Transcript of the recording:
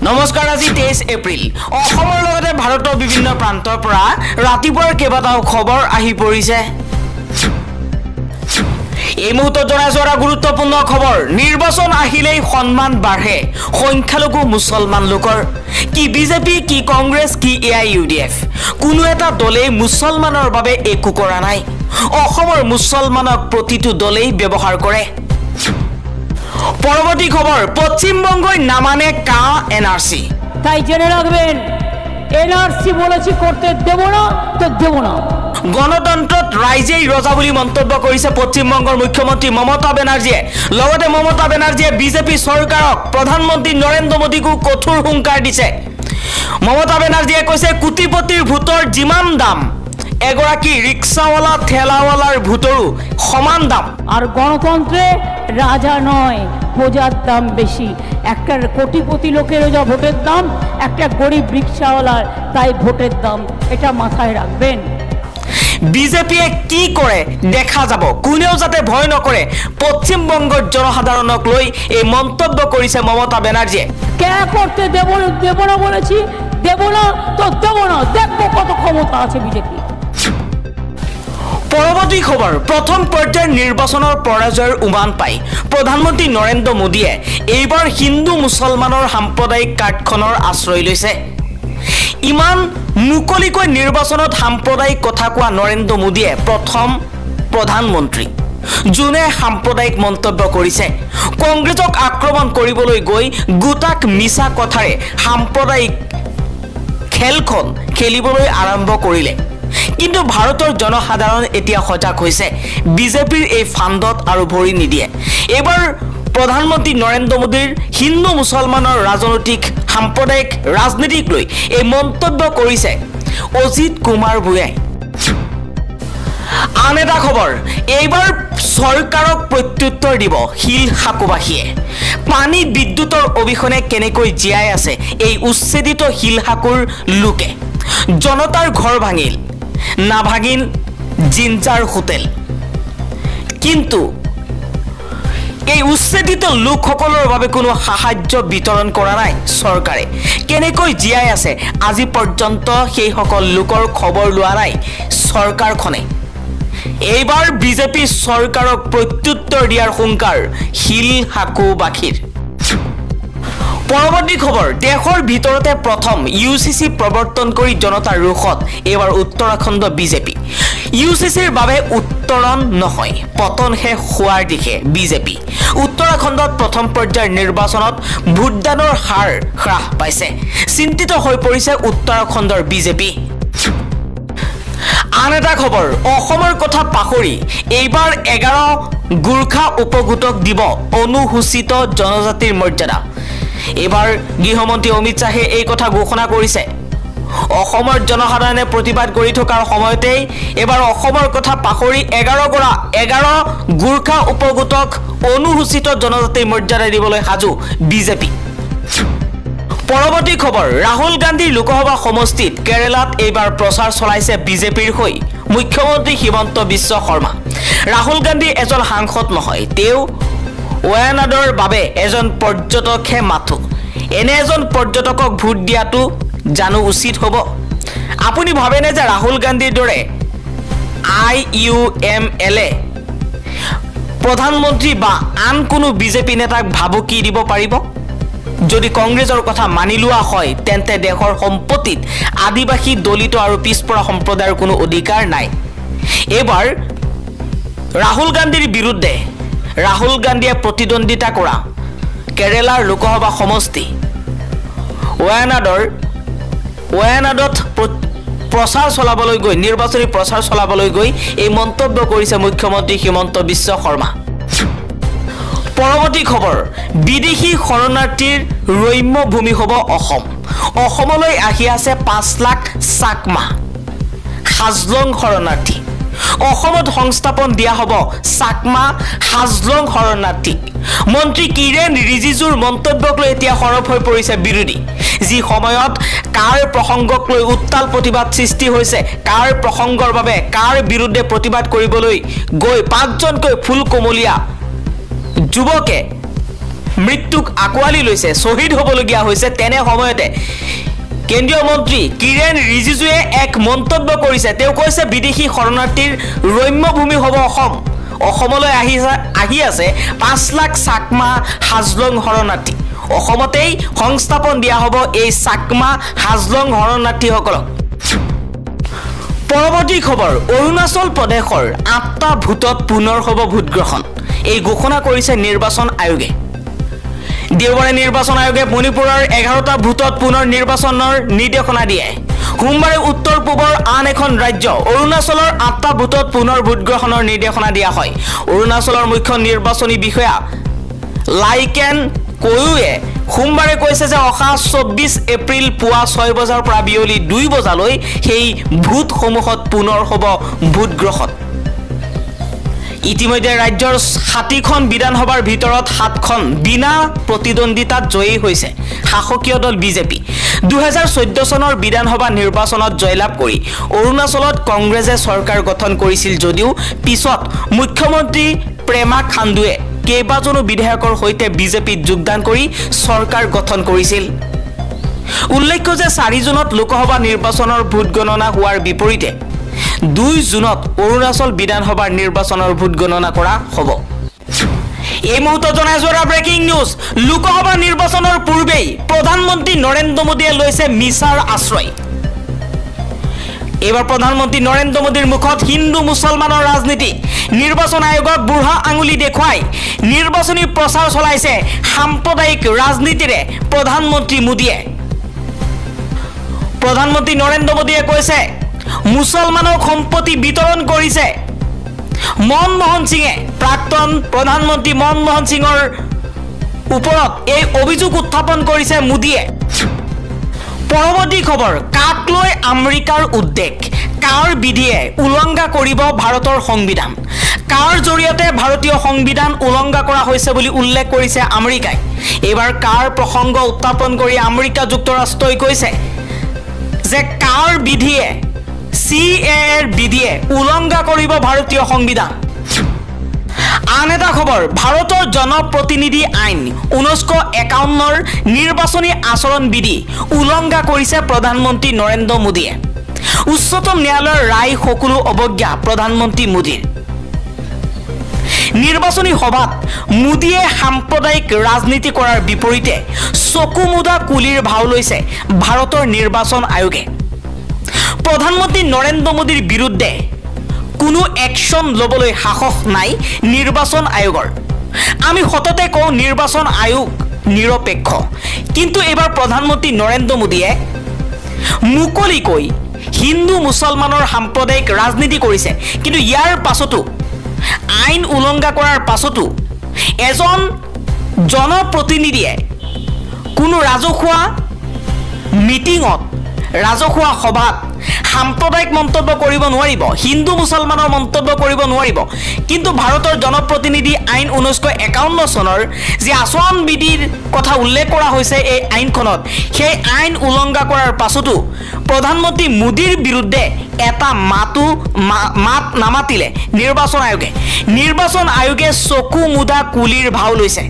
নমস্কাৰ আজি 23 এপ্ৰিল অসমৰ লগতে ভাৰতৰ বিভিন্ন প্ৰান্তৰ পৰা ৰাতিপুৱাৰ কেইবাটাও খবৰ আহি পৰিছে এই মুহূৰ্তত জনাইছো এটা গুৰুত্বপূৰ্ণ খবৰ নিৰ্বাচন আহিলেই সন্মান বাঢ়ে সংখ্যালঘু মুছলমান লোকৰ কি বিজেপি কি কংগ্ৰেছ কি এআইইউডিএফ কোনো এটা দলে মুছলমানৰ বাবে একো কৰা নাই অসমৰ মুছলমানক প্ৰতিটো দলেই ব্যৱহাৰ কৰে পৰৱৰ্তী খবৰ পশ্চিমবঙ্গই নামানে কা এনআৰসি তাই জেনে ৰাখবেন এনআৰসি বলেছি কৰতে দেব না তো দেব না গণতন্ত্ৰত ৰাইজেই ৰজা বুলি মন্তব্য কৰিছে পশ্চিমবংগৰ মুখ্যমন্ত্ৰী মমতা বেনাৰ্জীয়ে লগতে মমতা বেনাৰ্জীয়ে বিজেপি চৰকাৰক প্ৰধানমন্ত্ৰী নৰেন্দ্ৰ মোদীকো কঠোৰ হুংকাৰ দিছে মমতা বেনাৰ্জীয়ে কৈছে কোটিপতিৰ ভোটৰ যিমান দাম এগৰাকী ৰিক্সাওয়ালা ঠেলাওয়ালাৰ ভোটৰো সমান দাম আর গণতন্ত্রে রাজা নয় প্রজার দাম বেশি একটা কোটিপতি লোকেরও যা ভোটের দাম একটা গরিব রিক্সাওয়ালার তাই ভোটের দাম এটা মাথায় রাখবেন বিজেপিয়ে কি করে দেখা যাব কোনেও যাতে ভয় নকৰে পশ্চিমবংগৰ জনসাধাৰণক লৈ এই মন্তব্য কৰিছে মমতা বেনাৰ্জীয়ে কে করতে দেব না বলেছি দেব না তো দেব না দেখবো কত ক্ষমতা আছে বিজেপি পৰৱৰ্তী খবৰ প্ৰথম পৰ্যায়ৰ নিৰ্বাচনৰ পৰাজয়ৰ উমান পাই প্ৰধানমন্ত্ৰী নৰেন্দ্ৰ মোদীয়ে এইবাৰ হিন্দু মুছলমানৰ সাম্প্ৰদায়িক কাৰ্ডখনৰ আশ্ৰয় লৈছে ইমান মুকলিকৈ নিৰ্বাচনত সাম্প্ৰদায়িক কথা কোৱা নৰেন্দ্ৰ মোদীয়ে প্ৰথম প্ৰধানমন্ত্ৰী যোনে সাম্প্ৰদায়িক মন্তব্য কৰিছে কংগ্ৰেছক আক্ৰমণ কৰিবলৈ গৈ গোটাক মিছা কথাৰে সাম্প্ৰদায়িক খেলখন খেলিবলৈ আৰম্ভ কৰিলে কিন্তু ভাৰতৰ জনসাধাৰণ এতিয়া সজাগ হৈছে বিজেপিৰ এই ফাণ্ডত আৰু ভৰি নিদিয়ে এবাৰ প্ৰধানমন্ত্ৰী নৰেন্দ্ৰ মোদীৰ হিন্দু মুছলমানৰ ৰাজনৈতিক সাম্প্ৰদায়িক ৰাজনীতিক লৈ এই মন্তব্য কৰিছে অজিত কুমাৰ ভূঞাই আন এটা খবৰ এইবাৰ চৰকাৰক প্ৰত্যুত্তৰ দিব শিলহাকুবাসীয়ে পানী বিদ্যুতৰ অবিহনে কেনেকৈ জীয়াই আছে এই উচ্ছেদিত শিলহাকুৰ লোকে জনতাৰ ঘৰ ভাঙিল নাভাগিল জিঞ্জাৰ হোটেল কিন্তু এই উচ্ছেদিত লোকসকলৰ বাবে কোনো সাহায্য বিতৰণ কৰা নাই চৰকাৰে কেনেকৈ জীয়াই আছে আজি পৰ্যন্ত সেই সকল লোকৰ খবৰ লোৱা নাই চৰকাৰখনে এইবাৰ বিজেপি চৰকাৰক প্ৰত্যুত্তৰ দিয়াৰ হুংকাৰ শিলহাকুবাসীৰ পৰৱৰ্তী খবৰ দেশৰ ভিতৰতে প্ৰথম ইউসিসি প্ৰৱৰ্তন কৰি জনতাৰ ৰোষত এবাৰ উত্তৰাখণ্ড বিজেপি ইউসিসিৰ বাবে উত্তৰণ নহয় পতনহে হোৱাৰ দিশে বিজেপি উত্তৰাখণ্ডত প্ৰথম পৰ্যায়ৰ নিৰ্বাচনত ভোটদানৰ হাৰ হ্ৰাস পাইছে চিন্তিত হৈ পৰিছে উত্তৰাখণ্ডৰ বিজেপি আন এটা খবৰ অসমৰ কথা পাহৰি এইবাৰ 11 গুৰ্খা উপগোটক দিব অনুসূচিত জনজাতিৰ মৰ্যাদা এবাৰ গৃহমন্ত্ৰী অমিত শাহে এই কথা ঘোষণা কৰিছে অসমৰ জনসাধাৰণে প্ৰতিবাদ কৰি থকাৰ সময়তেই এবাৰ অসমৰ কথা পাহৰি 11 গুৰ্খা উপগোটক অনুসূচিত জনজাতিৰ মৰ্যাদা দিবলৈ সাজু বিজেপি পৰৱৰ্তী খবৰ ৰাহুল গান্ধীৰ লোকসভা সমষ্টিত কেৰালাত এইবাৰ প্ৰচাৰ চলাইছে বিজেপিৰ হৈ মুখ্যমন্ত্ৰী হিমন্ত বিশ্ব শৰ্মা ৰাহুল গান্ধী এজন সাংসদ নহয় তেওঁ ওয়ানাডৰ বাবে এজন পৰ্যটকহে মাথো এনে এজন পৰ্যটকক ভোট দিয়াটো জানো উচিত হ'ব আপুনি ভাবেনে যে ৰাহুল গান্ধীৰ দৰে IUMLA প্ৰধানমন্ত্ৰী বা আন কোনো বিজেপি নেতাক ভাবুকি দিব পাৰিব যদি কংগ্ৰেছৰ কথা মানি লোৱা হয় তেন্তে দেশৰ সম্পত্তিত আদিবাসী দলিত আৰু পিছপৰা সম্প্ৰদায়ৰ কোনো অধিকাৰ নাই এবাৰ ৰাহুল গান্ধীৰ বিৰুদ্ধে ৰাহুল গান্ধীয়ে প্ৰতিদ্বন্দ্বিতা কৰা কেৰালাৰ লোকসভা সমষ্টি ওয়ানাডত প্ৰচাৰ চলাবলৈ গৈ নিৰ্বাচনী প্ৰচাৰ চলাবলৈ গৈ এই মন্তব্য কৰিছে মুখ্যমন্ত্ৰী হিমন্ত বিশ্ব শৰ্মা পৰৱৰ্তী খবৰ বিদেশী শৰণাৰ্থীৰ ৰম্য ভূমি হ'ব অসমলৈ আহি আছে 5 লাখ চাকমা হাজলং শৰণাৰ্থী অসমত সংস্থাপন দিয়া হ'ব চাকমা হাজলং শৰণাৰ্থীক মন্ত্ৰী কিৰেণ ৰিজিজুৰ মন্তব্যক লৈ এতিয়া সৰব হৈ পৰিছে বিৰোধী যি সময়ত কাৰ প্ৰসংগক লৈ উত্তাল প্ৰতিবাদ সৃষ্টি হৈছে কাৰ প্ৰসংগৰ বাবে কাৰ বিৰুদ্ধে প্ৰতিবাদ কৰিবলৈ গৈ 5জনকৈ ফুল কমলীয়া যুৱকে মৃত্যুক আকোৱালি লৈছে, শ্বহীদ হ'বলগীয়া হৈছে, তেনে সময়তে কেন্দ্ৰীয় মন্ত্ৰী কিৰেণ ৰিজিজুৱে এক মন্তব্য কৰিছে। তেওঁ কৈছে বিদেশী শৰণাৰ্থীৰ ৰম্যভূমি হ'ব অসম। অসমলৈ আহি আছে 5 লাখ চাকমা হাজলং শৰণাৰ্থী। অসমতেই সংস্থাপন দিয়া হ'ব এই চাকমা হাজলং শৰণাৰ্থীসকলক। পৰৱৰ্তী খবৰ, অৰুণাচল প্ৰদেশৰ 8টা ভোটত পুনৰ হ'ব ভোটগ্ৰহণ। এই ঘোষণা কৰিছে নিৰ্বাচন আয়োগে। দেওবাৰে নিৰ্বাচন আয়োগে মণিপুৰৰ 11টা ভোটত পুনৰ নিৰ্বাচনৰ নিৰ্দেশনা দিয়ে। সোমবাৰে উত্তৰ পূবৰ আন এখন ৰাজ্য অৰুণাচলৰ 8টা ভোটত পুনৰ ভোটগ্ৰহণৰ নিৰ্দেশনা দিয়া হয়। অৰুণাচলৰ মুখ্য নিৰ্বাচনী বিষয়া লাইকেন কয়ুৱে সোমবাৰে কৈছে যে অহা 24 এপ্ৰিল পুৱা 6 বজাৰ পৰা বিয়লি 2 বজালৈ সেই ভোটসমূহত পুনৰ হ'ব ভোটগ্ৰহণ। ইতিমধ্যে ৰাজ্যৰ 60খন বিধানসভাৰ ভিতৰত 7খন বিনা প্ৰতিদ্বন্দ্বিতাত জয়ী হৈছে শাসকীয় দল বিজেপি। 2014 চনৰ বিধানসভা নিৰ্বাচনত জয়লাভ কৰি অৰুণাচলত কংগ্ৰেছে চৰকাৰ গঠন কৰিছিল যদিও পিছত মুখ্যমন্ত্ৰী প্ৰেমা খাণ্ডুৱে কেইবাজনো বিধায়কৰ সৈতে বিজেপিত যোগদান কৰি চৰকাৰ গঠন কৰিছিল। উল্লেখ্য যে 4 জুনত লোকসভা নিৰ্বাচনৰ ভোট গণনা হোৱাৰ বিপৰীতে 2 জুনত অৰুণাচল বিধানসভাৰ নিৰ্বাচনৰ ভোট গণনা কৰা হ'ব। এই মুহূৰ্তত জনাইছো এটা ব্ৰেকিং নিউজ। লোকসভা নিৰ্বাচনৰ পূৰ্বেই প্ৰধানমন্ত্ৰী নৰেন্দ্ৰ মোদীয়ে লৈছে মিছাৰ আশ্ৰয়। এইবাৰ প্ৰধানমন্ত্ৰী নৰেন্দ্ৰ মোদীৰ মুখত হিন্দু মুছলমানৰ ৰাজনীতি। নিৰ্বাচন আয়োগক বুঢ়া আঙুলি দেখুৱাই নিৰ্বাচনী প্ৰচাৰ চলাইছে সাম্প্ৰদায়িক ৰাজনীতিৰে প্ৰধানমন্ত্ৰী মোদীয়ে। প্ৰধানমন্ত্ৰী নৰেন্দ্ৰ মোদীয়ে কৈছে মুছলমানক সম্পত্তি বিতৰণ কৰিছে। মনমোহন সিঙে প্ৰাক্তন প্ৰধানমন্ত্ৰী মনমোহন সিঙৰ ওপৰত এই অভিযোগ উত্থাপন কৰিছে মোদীয়ে। পৰৱৰ্তী খবৰ, কাক লৈ আমেৰিকাৰ উদ্বেগ। কাৰ বিধিয়ে উলংঘা কৰিব ভাৰতৰ সংবিধান। কাৰ জৰিয়তে ভাৰতীয় সংবিধান উলংঘা কৰা হৈছে বুলি উল্লেখ কৰিছে আমেৰিকাই। এইবাৰ কাৰ প্ৰসংগ উত্থাপন কৰি আমেৰিকা যুক্তৰাষ্ট্ৰই কৈছে যে কাৰ বিধিয়ে CAAৰ বিধিয়ে উলংঘা কৰিব ভাৰতীয় সংবিধান। আন এটা খবৰ, ভাৰতৰ জনপ্ৰতিনিধি আইন 1951ৰ নিৰ্বাচনী আচৰণ বিধি উলংঘা কৰিছে প্ৰধানমন্ত্ৰী নৰেন্দ্ৰ মোদীয়ে। উচ্চতম ন্যায়ালয়ৰ ৰায় সকলো অৱজ্ঞা প্ৰধানমন্ত্ৰী মোদীৰ। নিৰ্বাচনী সভাত মোদীয়ে সাম্প্ৰদায়িক ৰাজনীতি কৰাৰ বিপৰীতে চকু মুদা কুলিৰ ভাও লৈছে ভাৰতৰ নিৰ্বাচন আয়োগে। প্ৰধানমন্ত্ৰী নৰেন্দ্ৰ মোদীৰ বিৰুদ্ধে কোনো একশ্যন ল'বলৈ সাহস নাই নিৰ্বাচন আয়োগৰ। আমি সততে কওঁ নিৰ্বাচন আয়োগ নিৰপেক্ষ, কিন্তু এইবাৰ প্ৰধানমন্ত্ৰী নৰেন্দ্ৰ মোদীয়ে মুকলিকৈ হিন্দু মুছলমানৰ সাম্প্ৰদায়িক ৰাজনীতি কৰিছে। কিন্তু ইয়াৰ পাছতো আইন উলংঘা কৰাৰ পাছতো এজন জনপ্ৰতিনিধিয়ে কোনো ৰাজহুৱা মিটিঙত ৰাজহুৱা সভাত সাম্প্ৰদায়িক মন্তব্য কৰিব নোৱাৰিব, হিন্দু মুছলমানৰ মন্তব্য কৰিব নোৱাৰিব। কিন্তু ভাৰতৰ জনপ্ৰতিনিধি আইন 1951 চনৰ যি আচৰণ বিধিৰ কথা উল্লেখ কৰা হৈছে এই আইনখনত, সেই আইন উলংঘা কৰাৰ পাছতো প্ৰধানমন্ত্ৰী মোদীৰ বিৰুদ্ধে এটা মাত নামাতিলে নিৰ্বাচন আয়োগে। নিৰ্বাচন আয়োগে চকু মুদা কুলিৰ ভাও লৈছে।